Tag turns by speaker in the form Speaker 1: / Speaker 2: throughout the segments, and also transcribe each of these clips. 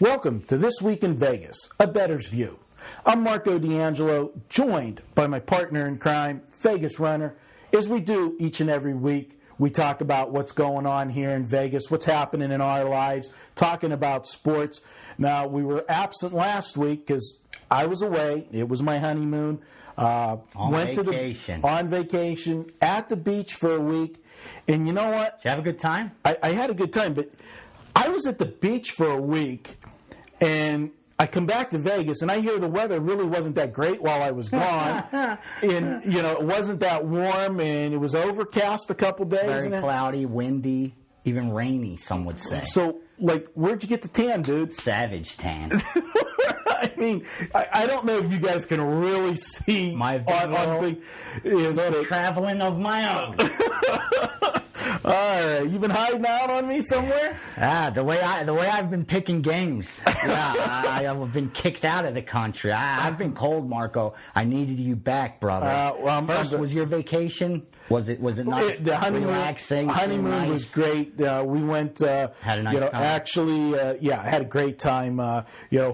Speaker 1: Welcome to This Week in Vegas, a bettor's view. I'm Marco D'Angelo, joined by my partner in crime, Vegas Runner. As we do each and every week, we talk about what's going on here in Vegas, what's happening in our lives, talking about sports. Now, we were absent last week because I was away. It was my honeymoon.
Speaker 2: On vacation,
Speaker 1: at the beach for a week. And you know what?
Speaker 2: Did you have a good time?
Speaker 1: I had a good time, but I was at the beach for a week, and I come back to Vegas, and I hear the weather really wasn't that great while I was gone. And, it wasn't that warm, and it was overcast a couple days.
Speaker 2: Very cloudy, windy, even rainy, some would say.
Speaker 1: So, where'd you get the tan, dude?
Speaker 2: Savage tan.
Speaker 1: I mean, I don't know if you guys can really see
Speaker 2: my traveling of my own.
Speaker 1: All right, you been hiding out on me somewhere?
Speaker 2: The way I've been picking games. Yeah, I've been kicked out of the country. I've been cold, Marco. I needed you back, brother. First, was your vacation? Was it nice?
Speaker 1: The honeymoon,
Speaker 2: relaxing.
Speaker 1: Honeymoon was great. We went.
Speaker 2: Had a nice time.
Speaker 1: Actually, I had a great time.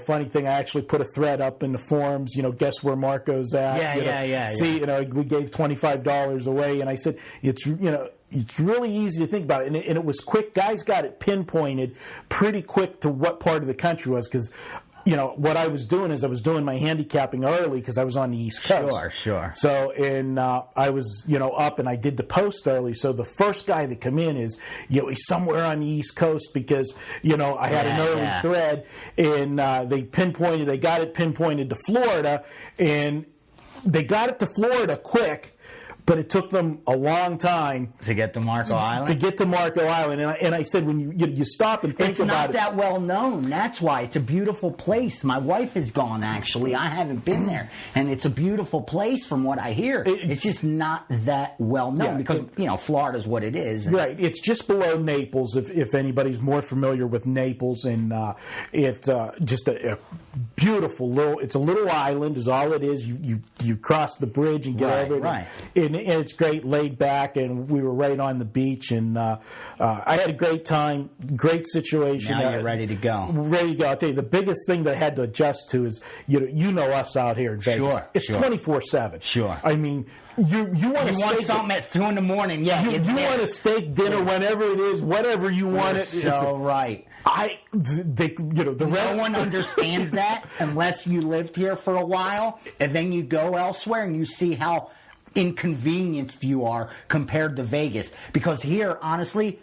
Speaker 1: Funny thing, I actually put a thread up in the forums. Guess where Marco's at?
Speaker 2: Yeah.
Speaker 1: See, we gave $25 away, and I said it's really easy to think about it. And it was quick. Guys got it pinpointed pretty quick to what part of the country was, because, what I was doing is I was doing my handicapping early because I was on the East Coast.
Speaker 2: Sure.
Speaker 1: So, I was, up and I did the post early. So the first guy that come in is, he's somewhere on the East Coast because, I had an early thread, and they got it pinpointed to Florida, and they got it to Florida quick. But it took them a long time
Speaker 2: to get to Marco Island.
Speaker 1: And I said, when you stop and think about it,
Speaker 2: it's not that well known. That's why it's a beautiful place. My wife has gone. Actually, I haven't been there, and it's a beautiful place from what I hear. It's just not that well known because Florida's what it is.
Speaker 1: Right. It's just below Naples. If anybody's more familiar with Naples, and it's just a beautiful little. It's a little island, is all it is. You cross the bridge and get over it.
Speaker 2: Right.
Speaker 1: And it's great, laid back, and we were right on the beach, and I had a great time, great situation.
Speaker 2: Now you're ready to go.
Speaker 1: Ready to go. I'll tell you, the biggest thing that I had to adjust to is, you know us out here in Vegas.
Speaker 2: Sure.
Speaker 1: It's 24/7.
Speaker 2: Sure.
Speaker 1: I mean, you want
Speaker 2: something at 2 in the morning. Yeah,
Speaker 1: you want a steak dinner whenever it is, whatever you want it.
Speaker 2: So right. No one understands that unless you lived here for a while, and then you go elsewhere and you see how inconvenienced you are compared to Vegas. Because here, honestly,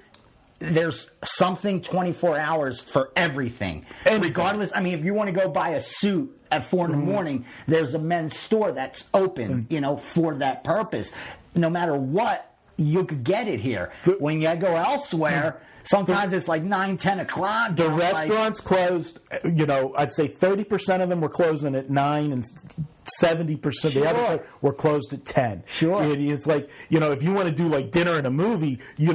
Speaker 2: there's something 24 hours for everything. And regardless, if you want to go buy a suit at 4 in the morning, there's a men's store that's open, for that purpose. No matter what, you could get it here. When you go elsewhere, sometimes it's like 9, 10 o'clock.
Speaker 1: The restaurants closed, I'd say 30% of them were closing at 9 and 70% the other side were closed at 10.
Speaker 2: Sure.
Speaker 1: It's like, if you want to do like dinner and a movie, you're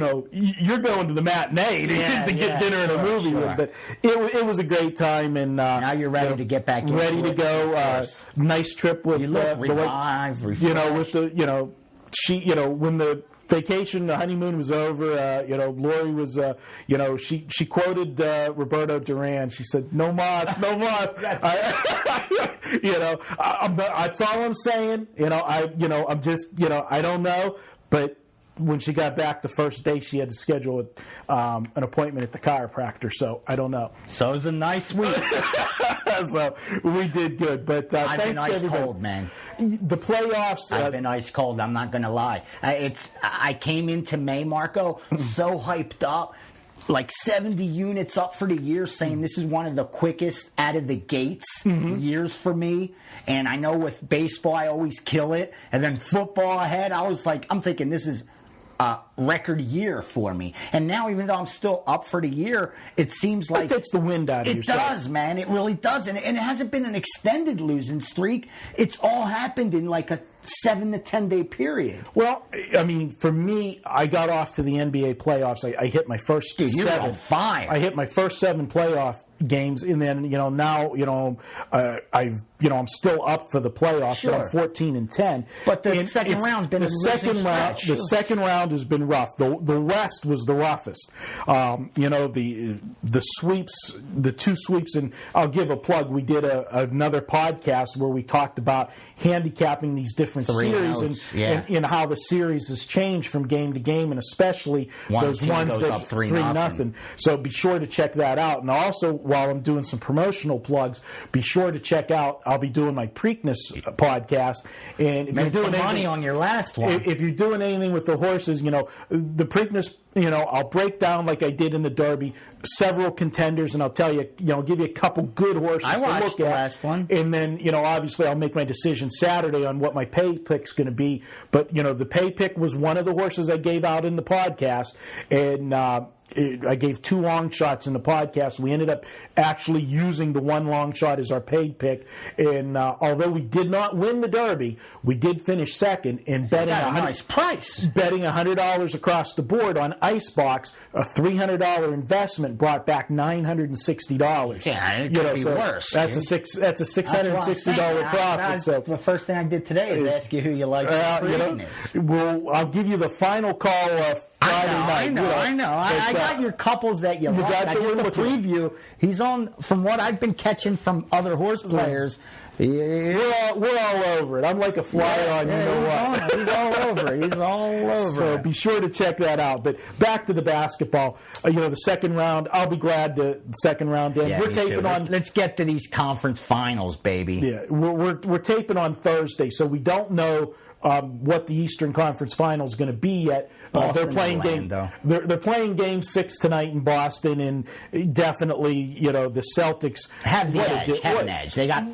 Speaker 1: going to the matinee to get dinner and a movie.
Speaker 2: Sure.
Speaker 1: But it was a great time. And
Speaker 2: now you're ready to get back into
Speaker 1: ready to go. Nice trip with
Speaker 2: you look revived, refreshed.
Speaker 1: When the vacation, the honeymoon was over. Lori was, she quoted Roberto Duran. She said, "No mas, no mas." That's all I'm saying. I'm just, I don't know. But when she got back the first day, she had to schedule an appointment at the chiropractor. So I don't know.
Speaker 2: So it was a nice week.
Speaker 1: So we did good. But
Speaker 2: I've
Speaker 1: thanks
Speaker 2: been
Speaker 1: to
Speaker 2: ice
Speaker 1: everybody.
Speaker 2: cold, man.
Speaker 1: The playoffs.
Speaker 2: I've been ice cold. I'm not going to lie. I came into May, Marco, so hyped up. Like 70 units up for the year, saying this is one of the quickest out of the gates years for me. And I know with baseball, I always kill it. And then football ahead, I'm thinking this is a record year for me. And now, even though I'm still up for the year, it seems like
Speaker 1: it takes the wind out of
Speaker 2: your sails. It does, man. It really does. And it hasn't been an extended losing streak. It's all happened in like a 7 to 10 day period.
Speaker 1: Well, I mean, for me, I got off to the NBA playoffs. I hit my first
Speaker 2: Dude, you're
Speaker 1: 7.
Speaker 2: on fire.
Speaker 1: I hit my first 7 playoff games, and then now I'm still up for the playoffs.
Speaker 2: Sure.
Speaker 1: But I'm 14-10.
Speaker 2: But the second round's been
Speaker 1: the second round. The second round has been rough. The West was the roughest. The sweeps, the 2 sweeps, and I'll give a plug. We did another podcast where we talked about handicapping these different series and how the series has changed from game to game, and especially those ones that
Speaker 2: up
Speaker 1: 3-0. So be sure to check that out. And also, while I'm doing some promotional plugs, be sure to check out. I'll be doing my Preakness podcast. And if
Speaker 2: made
Speaker 1: you're doing
Speaker 2: some money on your last one.
Speaker 1: If you're doing anything with the horses, the Preakness, I'll break down like I did in the Derby several contenders, and I'll tell you, give you a couple good horses to
Speaker 2: watched
Speaker 1: look
Speaker 2: the
Speaker 1: at.
Speaker 2: last one.
Speaker 1: And then, obviously I'll make my decision Saturday on what my pay pick's going to be. But, the pay pick was one of the horses I gave out in the podcast, and I gave 2 long shots in the podcast. We ended up actually using the 1 long shot as our paid pick. And although we did not win the Derby, we did finish second in betting
Speaker 2: a nice price.
Speaker 1: Betting $100 across the board on Icebox, a $300 investment brought back $960.
Speaker 2: Yeah, it could be worse.
Speaker 1: That's a $660 profit. So
Speaker 2: the first thing I did today is ask you who you like.
Speaker 1: I'll give you the final call Friday night.
Speaker 2: I know. I got your couples that you like.
Speaker 1: Got
Speaker 2: I just the preview. He's on, from what I've been catching from other horse players.
Speaker 1: Yeah. We're all over it. I'm like a flyer on what.
Speaker 2: He's all over it. He's all over
Speaker 1: So
Speaker 2: it.
Speaker 1: be sure to check that out. But back to the basketball. The second round, I'll be glad the second round in.
Speaker 2: Yeah,
Speaker 1: we're taping on.
Speaker 2: Let's get to these conference finals, baby.
Speaker 1: Yeah, we're taping on Thursday, so we don't know what the Eastern Conference Final is going to be yet. They're playing They're playing Game 6 tonight in Boston, and definitely, the Celtics
Speaker 2: have the edge. Have an edge. They got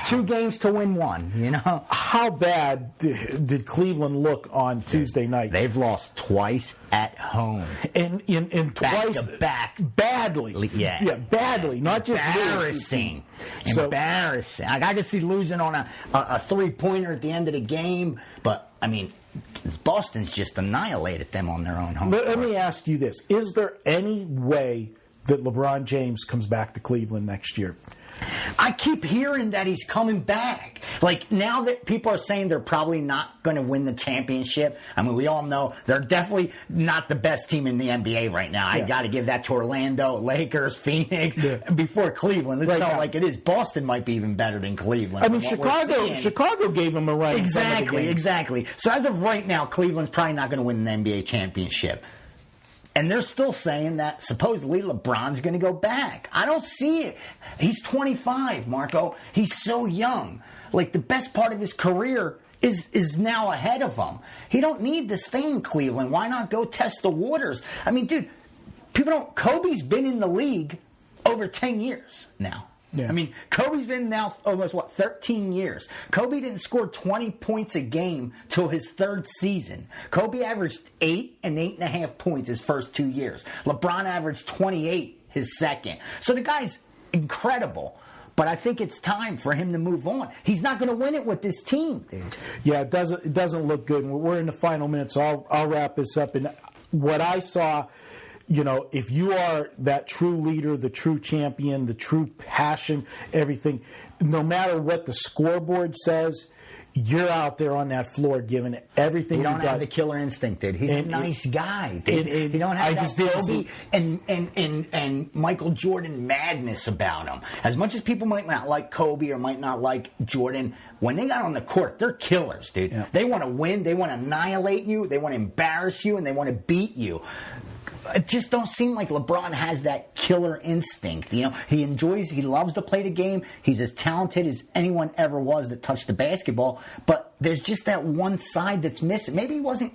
Speaker 2: 2 games to win 1.
Speaker 1: How bad did Cleveland look on Tuesday night?
Speaker 2: They've lost twice at home,
Speaker 1: and twice
Speaker 2: back
Speaker 1: badly.
Speaker 2: Yeah,
Speaker 1: badly. Not just
Speaker 2: embarrassing. Embarrassing. I could see losing on a 3-pointer at the end of the game, but I mean, Boston's just annihilated them on their own home.
Speaker 1: Let me ask you this. Is there any way that LeBron James comes back to Cleveland next year?
Speaker 2: I keep hearing that he's coming back. Like, now that people are saying they're probably not going to win the championship, I mean, we all know they're definitely not the best team in the NBA right now.
Speaker 1: Yeah.
Speaker 2: I got to give that to Orlando, Lakers, Phoenix, before Cleveland. Let's tell it like it is. Boston might be even better than Cleveland.
Speaker 1: I mean, Chicago gave them a run.
Speaker 2: Exactly. So as of right now, Cleveland's probably not going to win the NBA championship. And they're still saying that supposedly LeBron's going to go back. I don't see it. He's 25, Marco. He's so young. Like, the best part of his career is now ahead of him. He don't need to stay in Cleveland. Why not go test the waters? I mean, dude, Kobe's been in the league over 10 years now.
Speaker 1: Yeah.
Speaker 2: I mean, Kobe's been now almost, 13 years. Kobe didn't score 20 points a game till his 3rd season. Kobe averaged 8 and 8.5 points his first 2 years. LeBron averaged 28 his second. So the guy's incredible. But I think it's time for him to move on. He's not going to win it with this team, dude.
Speaker 1: Yeah, it doesn't look good. We're in the final minutes, so I'll wrap this up. And what I saw, if you are that true leader, the true champion, the true passion, everything, no matter what the scoreboard says, you're out there on that floor giving everything you got.
Speaker 2: He don't have the killer instinct, dude. He's a nice guy, dude. He don't have that Kobe and Michael Jordan madness about him. As much as people might not like Kobe or might not like Jordan, when they got on the court, they're killers, dude. Yeah. They want to win. They want to annihilate you. They want to embarrass you, and they want to beat you. It just don't seem like LeBron has that killer instinct. He loves to play the game. He's as talented as anyone ever was that touched the basketball. But there's just that one side that's missing. Maybe he wasn't.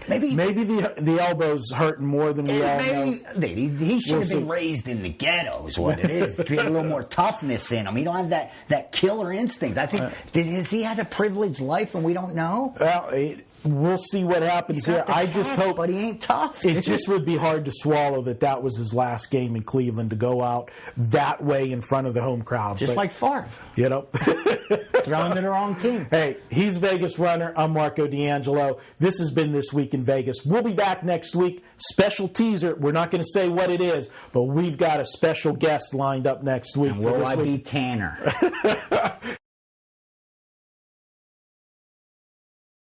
Speaker 2: Maybe
Speaker 1: the elbow's hurting more than we all know.
Speaker 2: He should have been raised in the ghetto, is what it is. To create a little more toughness in him. He don't have that killer instinct. I think has he had a privileged life and we don't know?
Speaker 1: Well, we'll see what happens here. I just hope,
Speaker 2: but he ain't tough.
Speaker 1: It just would be hard to swallow that was his last game in Cleveland, to go out that way in front of the home crowd.
Speaker 2: Just like Favre. Throwing to the wrong team.
Speaker 1: Hey, he's Vegas Runner. I'm Marco D'Angelo. This has been This Week in Vegas. We'll be back next week. Special teaser. We're not going to say what it is, but we've got a special guest lined up next week.
Speaker 2: And will I be Tanner?